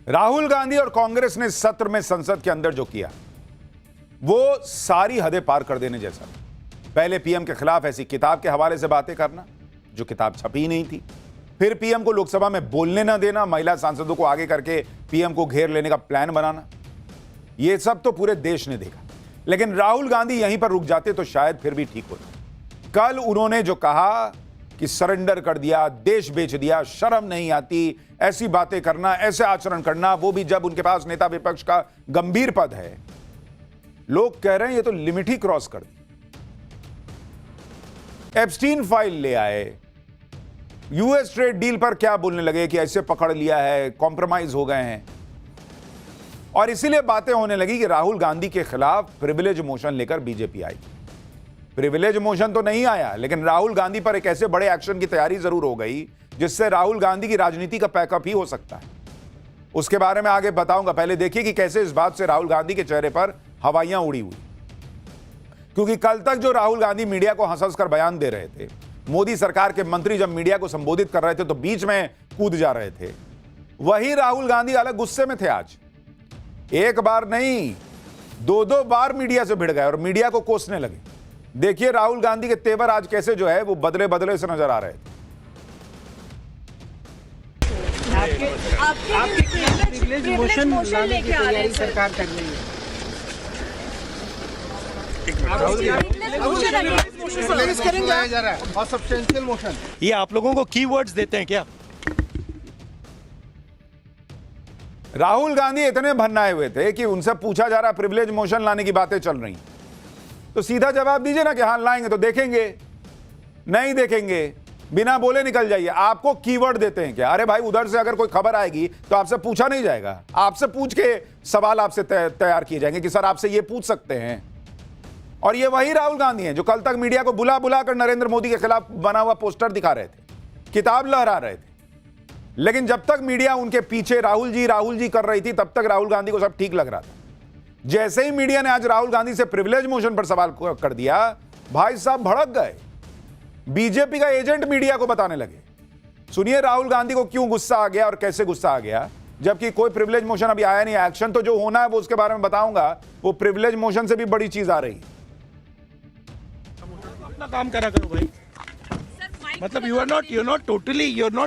राहुल गांधी और कांग्रेस ने सत्र में संसद के अंदर जो किया वो सारी हदें पार कर देने जैसा। पहले पीएम के खिलाफ ऐसी किताब के हवाले से बातें करना जो किताब छपी ही नहीं थी, फिर पीएम को लोकसभा में बोलने ना देना, महिला सांसदों को आगे करके पीएम को घेर लेने का प्लान बनाना, ये सब तो पूरे देश ने देखा। लेकिन राहुल गांधी यहीं पर रुक जाते तो शायद फिर भी ठीक होता। कल उन्होंने जो कहा कि सरेंडर कर दिया, देश बेच दिया, शर्म नहीं आती ऐसी बातें करना, ऐसे आचरण करना, वो भी जब उनके पास नेता विपक्ष का गंभीर पद है। लोग कह रहे हैं ये तो लिमिट ही क्रॉस कर दी। एप्स्टीन फाइल ले आए, यूएस ट्रेड डील पर क्या बोलने लगे कि ऐसे पकड़ लिया है, कॉम्प्रोमाइज हो गए हैं, और इसीलिए बातें होने लगी कि राहुल गांधी के खिलाफ प्रिविलेज मोशन लेकर बीजेपी आई। प्रिविलेज मोशन तो नहीं आया, लेकिन राहुल गांधी पर एक ऐसे बड़े एक्शन की तैयारी जरूर हो गई जिससे राहुल गांधी की राजनीति का पैकअप ही हो सकता है। उसके बारे में आगे बताऊंगा। पहले देखिए कि कैसे इस बात से राहुल गांधी के चेहरे पर हवाइयां उड़ी हुई, क्योंकि कल तक जो राहुल गांधी मीडिया को हंस कर बयान दे रहे थे, मोदी सरकार के मंत्री जब मीडिया को संबोधित कर रहे थे तो बीच में कूद जा रहे थे, वही राहुल गांधी अलग गुस्से में थे। आज एक बार नहीं, दो बार मीडिया से भिड़ गए और मीडिया को कोसने लगे। देखिए राहुल गांधी के तेवर आज कैसे जो है वो बदले बदले से नजर आ रहे थे। आपके मोशन लाने की तैयारी सरकार कर रही है। और सब्सटेंशियल मोशन, ये आप लोगों को कीवर्ड्स देते हैं क्या? राहुल गांधी इतने भन्नाए हुए थे कि उनसे पूछा जा रहा प्रिविलेज मोशन लाने की बातें चल रही, तो सीधा जवाब दीजिए ना कि हां लाएंगे तो देखेंगे, नहीं देखेंगे, बिना बोले निकल जाइए। आपको कीवर्ड देते हैं क्या? अरे भाई, उधर से अगर कोई खबर आएगी तो आपसे पूछा नहीं जाएगा, आपसे पूछ के सवाल आपसे तैयार किए जाएंगे कि सर आपसे ये पूछ सकते हैं। और ये वही राहुल गांधी हैं जो कल तक मीडिया को बुला बुला कर नरेंद्र मोदी के खिलाफ बना हुआ पोस्टर दिखा रहे थे, किताब लहरा रहे थे। लेकिन जब तक मीडिया उनके पीछे राहुल जी कर रही थी, तब तक राहुल गांधी को सब ठीक लग रहा था। जैसे ही मीडिया ने आज राहुल गांधी से प्रिविलेज मोशन पर सवाल कर दिया, भाई साहब भड़क गए। बीजेपी का एजेंट मीडिया को बताने लगे। सुनिए राहुल गांधी को क्यों गुस्सा आ गया और कैसे गुस्सा आ गया, जबकि कोई प्रिविलेज मोशन अभी आया नहीं। एक्शन तो जो होना है वो उसके बारे में बताऊंगा, वो प्रिविलेज मोशन से भी बड़ी चीज आ रही है। अपना काम करा करो भाई। मतलब you're not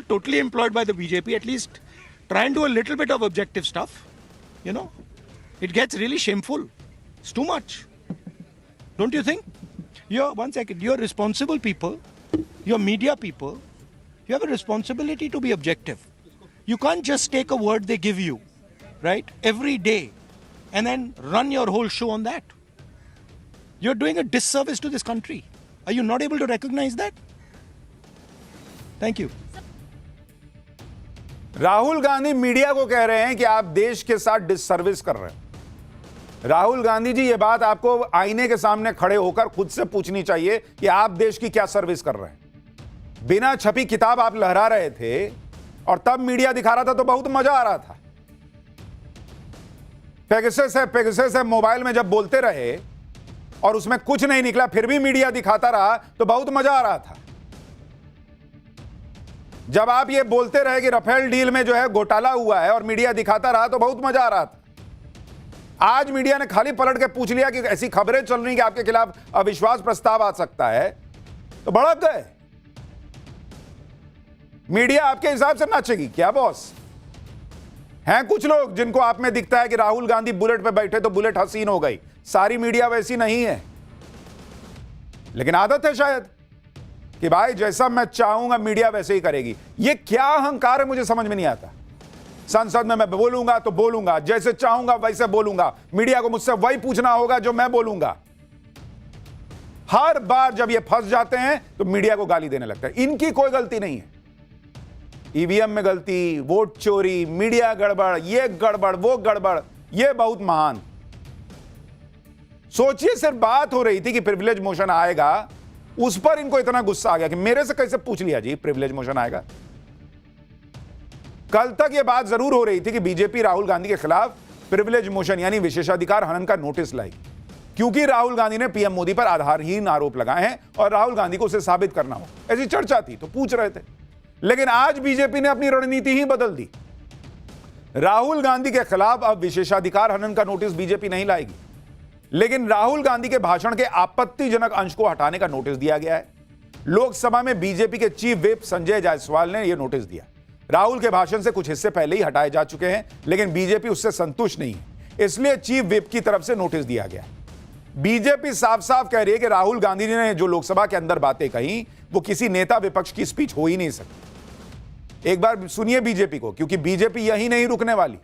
totally employed by the BJP. At least try and do a little bit of objective stuff. You know, it gets really shameful. It's too much. Don't you think? You're responsible people. You're media people. You have a responsibility to be objective. You can't just take a word they give you, right, every day, and then run your whole show on that. You're doing a disservice to this country. Are you not able to recognize that? Thank you. Rahul Gandhi media को कह रहे हैं कि आप देश के साथ disservice कर रहे हैं। राहुल गांधी जी, ये बात आपको आईने के सामने खड़े होकर खुद से पूछनी चाहिए कि आप देश की क्या सर्विस कर रहे हैं। बिना छपी किताब आप लहरा रहे थे और तब मीडिया दिखा रहा था तो बहुत मजा आ रहा था। पेगासस है मोबाइल में जब बोलते रहे और उसमें कुछ नहीं निकला, फिर भी मीडिया दिखाता रहा तो बहुत मजा आ रहा था। जब आप ये बोलते रहे कि राफेल डील में जो है घोटाला हुआ है और मीडिया दिखाता रहा तो बहुत मजा आ रहा था। आज मीडिया ने खाली पलट के पूछ लिया कि ऐसी खबरें चल रही कि आपके खिलाफ अविश्वास प्रस्ताव आ सकता है, तो भड़क गए। मीडिया आपके हिसाब से नाचेगी क्या बॉस? हैं कुछ लोग जिनको आप में दिखता है कि राहुल गांधी बुलेट पे बैठे तो बुलेट हसीन हो गई। सारी मीडिया वैसी नहीं है, लेकिन आदत है शायद कि भाई जैसा मैं चाहूंगा मीडिया वैसे ही करेगी। ये क्या अहंकार है मुझे समझ में नहीं आता। संसद में मैं बोलूंगा तो बोलूंगा, जैसे चाहूंगा वैसे बोलूंगा, मीडिया को मुझसे वही पूछना होगा जो मैं बोलूंगा। हर बार जब ये फंस जाते हैं तो मीडिया को गाली देने लगता है। इनकी कोई गलती नहीं है। ईवीएम में गलती, वोट चोरी, मीडिया गड़बड़, ये गड़बड़, वो गड़बड़, ये बहुत महान। सोचिए, सिर्फ बात हो रही थी कि प्रिविलेज मोशन आएगा, उस पर इनको इतना गुस्सा आ गया कि मेरे से कैसे पूछ लिया जी प्रिविलेज मोशन आएगा। कल तक यह बात जरूर हो रही थी कि बीजेपी राहुल गांधी के खिलाफ प्रिविलेज मोशन यानी विशेषाधिकार हनन का नोटिस लाई, क्योंकि राहुल गांधी ने पीएम मोदी पर आधारहीन आरोप लगाए हैं और राहुल गांधी को उसे साबित करना हो, ऐसी चर्चा थी तो पूछ रहे थे। लेकिन आज बीजेपी ने अपनी रणनीति ही बदल दी। राहुल गांधी के खिलाफ अब विशेषाधिकार हनन का नोटिस बीजेपी नहीं लाएगी, लेकिन राहुल गांधी के भाषण के आपत्तिजनक अंश को हटाने का नोटिस दिया गया है। लोकसभा में बीजेपी के चीफ व्हिप संजय जायसवाल ने यह नोटिस दिया। राहुल के भाषण से कुछ हिस्से पहले ही हटाए जा चुके हैं, लेकिन बीजेपी उससे संतुष्ट नहीं है, इसलिए चीफ व्हिप की तरफ से नोटिस दिया गया। बीजेपी साफ साफ कह रही है कि राहुल गांधी ने जो लोकसभा के अंदर बातें कही वो किसी नेता विपक्ष की स्पीच हो ही नहीं सकती। एक बार सुनिए बीजेपी को, क्योंकि बीजेपी यही नहीं रुकने वाली।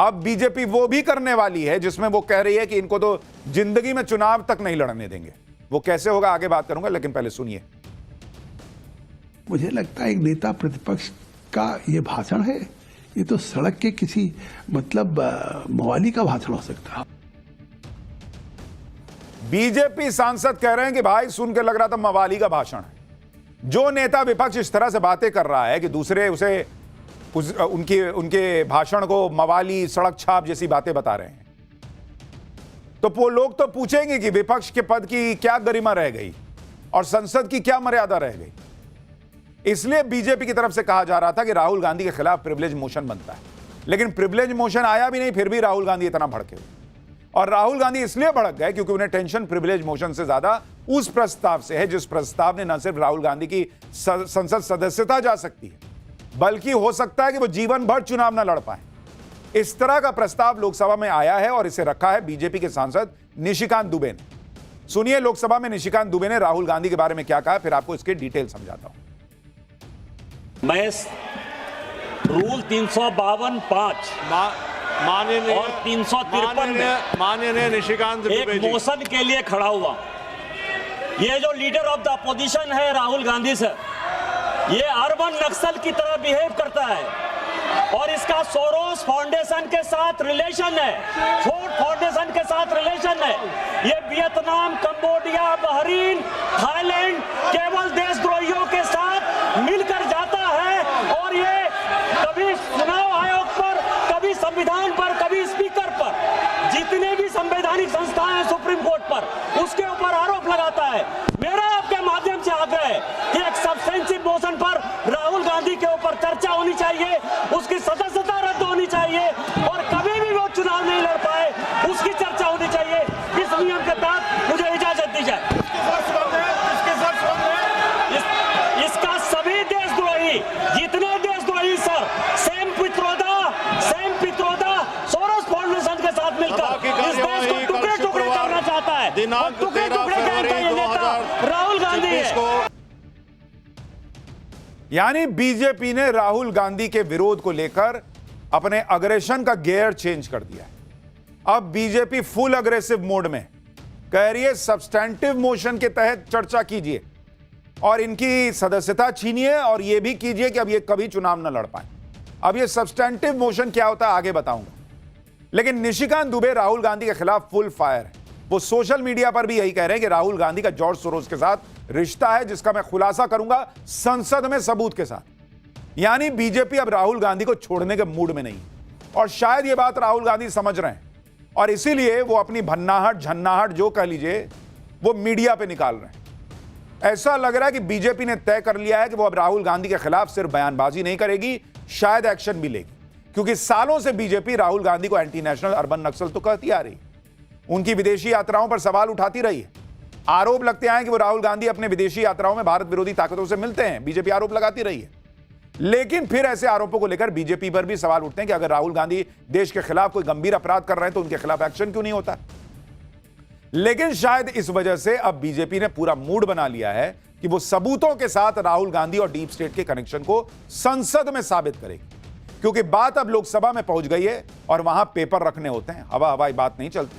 अब बीजेपी वो भी करने वाली है जिसमें वो कह रही है कि इनको तो जिंदगी में चुनाव तक नहीं लड़ने देंगे। वो कैसे होगा आगे बात करूंगा, लेकिन पहले सुनिए। मुझे लगता है एक नेता प्रतिपक्ष का ये भाषण है, ये तो सड़क के किसी मवाली का भाषण हो सकता है। बीजेपी सांसद कह रहे हैं कि भाई सुन के लग रहा था मवाली का भाषण है। जो नेता विपक्ष इस तरह से बातें कर रहा है कि दूसरे उनके भाषण को मवाली, सड़क छाप जैसी बातें बता रहे हैं, तो वो लोग तो पूछेंगे कि विपक्ष के पद की क्या गरिमा रह गई और संसद की क्या मर्यादा रह गई। इसलिए बीजेपी की तरफ से कहा जा रहा था कि राहुल गांधी के खिलाफ प्रिविलेज मोशन बनता है, लेकिन प्रिविलेज मोशन आया भी नहीं, फिर भी राहुल गांधी इतना भड़के। और राहुल गांधी इसलिए भड़क गए क्योंकि उन्हें टेंशन प्रिविलेज मोशन से ज्यादा उस प्रस्ताव से है जिस प्रस्ताव ने न सिर्फ राहुल गांधी की संसद सदस्यता जा सकती है, बल्कि हो सकता है कि वो जीवन भर चुनाव न लड़ पाए। इस तरह का प्रस्ताव लोकसभा में आया है और इसे रखा है बीजेपी के सांसद निशिकांत दुबे ने। सुनिए लोकसभा में निशिकांत दुबे ने राहुल गांधी के बारे में क्या कहा, फिर आपको इसके डिटेल समझाता हूं। मैं रूल 352(5) और 353 में माननीय निशिकांत एक मोशन के लिए खड़ा हुआ। ये जो लीडर ऑफ द अपोजिशन है राहुल गांधी सर, ये अर्बन नक्सल की तरह बिहेव करता है और इसका सोरोस फाउंडेशन के साथ रिलेशन है, फोर्ड फाउंडेशन के साथ रिलेशन है। ये वियतनाम, कंबोडिया, बहरीन, थाईलैंड केवल देशद्रोहियों के साथ मिलकर जाता है और ये कभी चुनाव आयोग पर, कभी संविधान पर, कभी स्पीकर पर, जितने भी संवैधानिक संस्थाएं हैं सुप्रीम कोर्ट पर, उसके ऊपर आरोप लगाता है। मेरा आपके माध्यम से आग्रह है कि एक सब्सटेंसिव मोशन पर राहुल गांधी के ऊपर चर्चा होनी चाहिए, उसकी सदस्यता रद्द होनी चाहिए और कभी भी वो चुनाव नहीं लड़ पाए उसकी चर्चा होनी चाहिए। इस नियम के तहत मुझे इजाजत दी जाए। इसका सभी देशद्रोही, जितने देशद्रोही sir, same Pitroda Soros foundation के साथ मिलकर इस देश को टुकड़े टुकड़े करना चाहता है, दिनांक टुकड़े टुकड़े करता ये नेता राहुल गांधी है। यानी बीजेपी ने राहुल गांधी के विरोध को लेकर अपने अग्रेशन का गियर चेंज कर दिया है। अब बीजेपी फुल अग्रेसिव मोड में कह रही है सब्सटैंटिव मोशन के तहत चर्चा कीजिए और इनकी सदस्यता छीनिए और यह भी कीजिए कि अब ये कभी चुनाव न लड़ पाए। अब ये सब्सटैंटिव मोशन क्या होता है आगे बताऊंगा, लेकिन निशिकांत दुबे राहुल गांधी के खिलाफ फुल फायर है। वो सोशल मीडिया पर भी यही कह रहे हैं कि राहुल गांधी का जॉर्ज सोरोस के साथ रिश्ता है, जिसका मैं खुलासा करूंगा संसद में सबूत के साथ। यानी बीजेपी अब राहुल गांधी को छोड़ने के मूड में नहीं, और शायद ये बात राहुल गांधी समझ रहे हैं और इसीलिए वो अपनी भन्नाहट झन्नाहट जो कह लीजिए वो मीडिया पे निकाल रहे हैं। ऐसा लग रहा है कि बीजेपी ने तय कर लिया है कि वो अब राहुल गांधी के खिलाफ सिर्फ बयानबाजी नहीं करेगी, शायद एक्शन भी लेगी, क्योंकि सालों से बीजेपी राहुल गांधी को एंटी नेशनल अर्बन नक्सल तो कहती आ रही, उनकी विदेशी यात्राओं पर सवाल उठाती रही है। आरोप लगते हैं कि वो राहुल गांधी अपने विदेशी यात्राओं में भारत विरोधी ताकतों से मिलते हैं, बीजेपी आरोप लगाती रही है। लेकिन फिर ऐसे आरोपों को लेकर बीजेपी पर भी सवाल उठते हैं कि अगर राहुल गांधी देश के खिलाफ कोई गंभीर अपराध कर रहे हैं तो उनके खिलाफ एक्शन क्यों नहीं होता। लेकिन शायद इस वजह से अब बीजेपी ने पूरा मूड बना लिया है कि वो सबूतों के साथ राहुल गांधी और डीप स्टेट के कनेक्शन को संसद में साबित करेगी, क्योंकि बात अब लोकसभा में पहुंच गई है और वहां पेपर रखने होते हैं, हवाई बात नहीं चलती।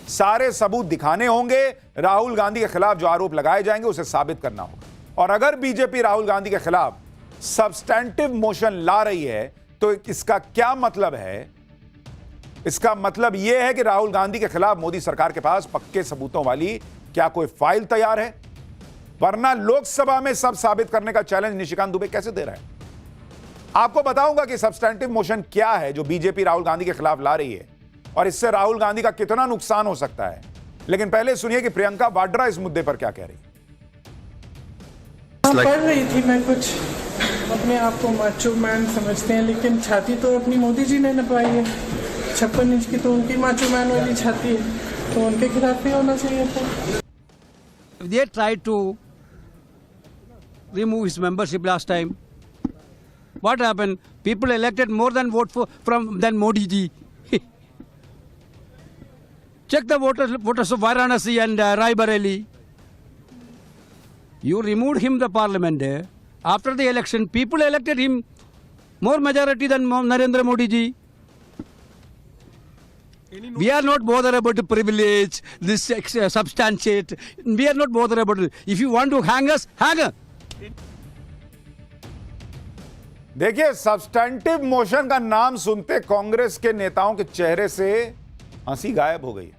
सारे सबूत दिखाने होंगे, राहुल गांधी के खिलाफ जो आरोप लगाए जाएंगे उसे साबित करना होगा। और अगर बीजेपी राहुल गांधी के खिलाफ सब्सटैंटिव मोशन ला रही है तो इसका क्या मतलब है? इसका मतलब यह है कि राहुल गांधी के खिलाफ मोदी सरकार के पास पक्के सबूतों वाली क्या कोई फाइल तैयार है, वरना लोकसभा में सब साबित करने का चैलेंज निशिकांत दुबे कैसे दे रहा है। आपको बताऊंगा कि सब्सटैंटिव मोशन क्या है जो बीजेपी राहुल गांधी के खिलाफ ला रही है और इससे राहुल गांधी का कितना नुकसान हो सकता है। लेकिन पहले सुनिए कि प्रियंका वाड्रा इस मुद्दे पर क्या कह रही है। पढ़ रही थी मैं कुछ अपने आप को माचो मैन समझते हैं, लेकिन छाती तो अपनी मोदी जी ने नपाई है 56 इंच की, तो उनकी माचो मैन वाली छाती है, तो उनके खिलाफ ही होना चाहिए था। They tried to remove his membership last time. What happened? People elected more than than Modi ji. Check the voters of Varanasi and Rai Bareli. You removed him the parliament. After the election, people elected him more majority than Narendra Modi ji. We are not bothered about the privilege, this substantiate. We are not bothered about it. If you want to hang us, hang us. देखिए, substantive motion का नाम सुनते कांग्रेस के नेताओं के चेहरे से हंसी गायब हो गई है।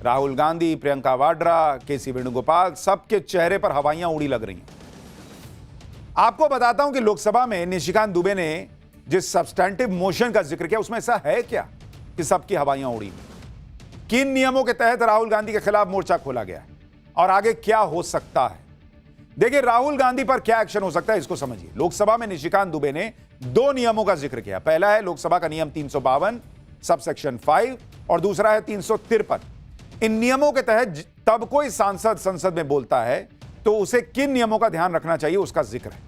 राहुल गांधी, प्रियंका वाड्रा, केसी वेणुगोपाल, सबके चेहरे पर हवाइयां उड़ी लग रही हैं। आपको बताता हूं कि लोकसभा में निशिकांत दुबे ने जिस सब्सटेंटिव मोशन का जिक्र किया, उसमें ऐसा है क्या कि सबकी हवाइयां उड़ी? किन नियमों के तहत राहुल गांधी के खिलाफ मोर्चा खोला गया है और आगे क्या हो सकता है? देखिए, राहुल गांधी पर क्या एक्शन हो सकता है, इसको समझिए। लोकसभा में निशिकांत दुबे ने 2 नियमों का जिक्र किया। पहला है लोकसभा का नियम 352 सबसेक्शन 5 और दूसरा है 353। इन नियमों के तहत तब कोई सांसद संसद में बोलता है तो उसे किन नियमों का ध्यान रखना चाहिए, उसका जिक्र है।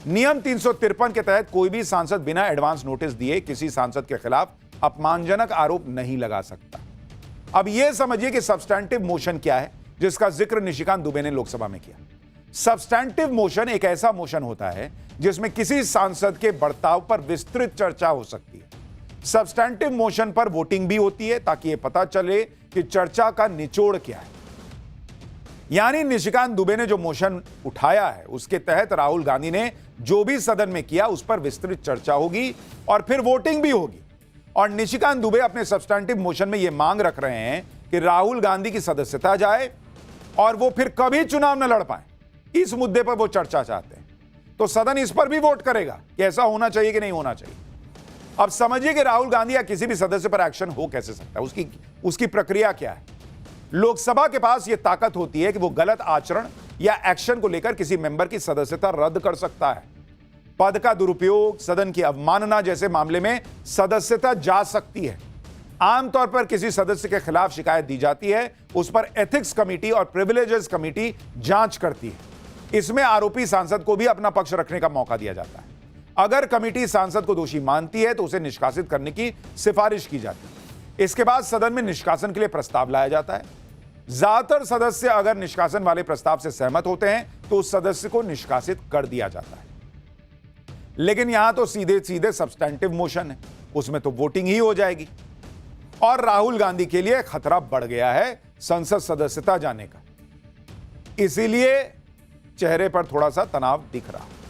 नियम 353 के तहत कोई भी सांसद बिना एडवांस नोटिस दिए किसी सांसद के खिलाफ अपमानजनक आरोप नहीं लगा सकता। अब यह समझिए कि सब्सटेंटिव मोशन क्या है जिसका जिक्र निशिकांत दुबे ने लोकसभा में किया। सब्सटेंटिव मोशन एक ऐसा मोशन होता है जिसमें किसी सांसद के बर्ताव पर विस्तृत चर्चा हो सकती है। सब्सटेंटिव मोशन पर वोटिंग भी होती है ताकि यह पता चले कि चर्चा का निचोड़ क्या है। यानी निशिकांत दुबे ने जो मोशन उठाया है उसके तहत राहुल गांधी ने जो भी सदन में किया उस पर विस्तृत चर्चा होगी और फिर वोटिंग भी होगी। और निशिकांत दुबे अपने सब्सटेंटिव मोशन में यह मांग रख रहे हैं कि राहुल गांधी की सदस्यता जाए और वो फिर कभी चुनाव न लड़ पाए। इस मुद्दे पर वो चर्चा चाहते हैं, तो सदन इस पर भी वोट करेगा कि ऐसा होना चाहिए कि नहीं होना चाहिए। अब समझिए कि राहुल गांधी या किसी भी सदस्य पर एक्शन हो कैसे सकता है, उसकी प्रक्रिया क्या है। लोकसभा के पास यह ताकत होती है कि वो गलत आचरण या एक्शन को लेकर किसी मेंबर की सदस्यता रद्द कर सकता है। पद का दुरुपयोग, सदन की अवमानना जैसे मामले में सदस्यता जा सकती है। आमतौर पर किसी सदस्य के खिलाफ शिकायत दी जाती है, उस पर एथिक्स कमेटी और प्रिविलेजेस कमेटी जांच करती है। इसमें आरोपी सांसद को भी अपना पक्ष रखने का मौका दिया जाता है। अगर कमेटी सांसद को दोषी मानती है तो उसे निष्कासित करने की सिफारिश की जाती है। इसके बाद सदन में निष्कासन के लिए प्रस्ताव लाया जाता है। ज्यादातर सदस्य अगर निष्कासन वाले प्रस्ताव से सहमत होते हैं तो उस सदस्य को निष्कासित कर दिया जाता है। लेकिन यहां तो सीधे सीधे सब्सटेंटिव मोशन है, उसमें तो वोटिंग ही हो जाएगी और राहुल गांधी के लिए खतरा बढ़ गया है संसद सदस्यता जाने का। इसीलिए चेहरे पर थोड़ा सा तनाव दिख रहा है।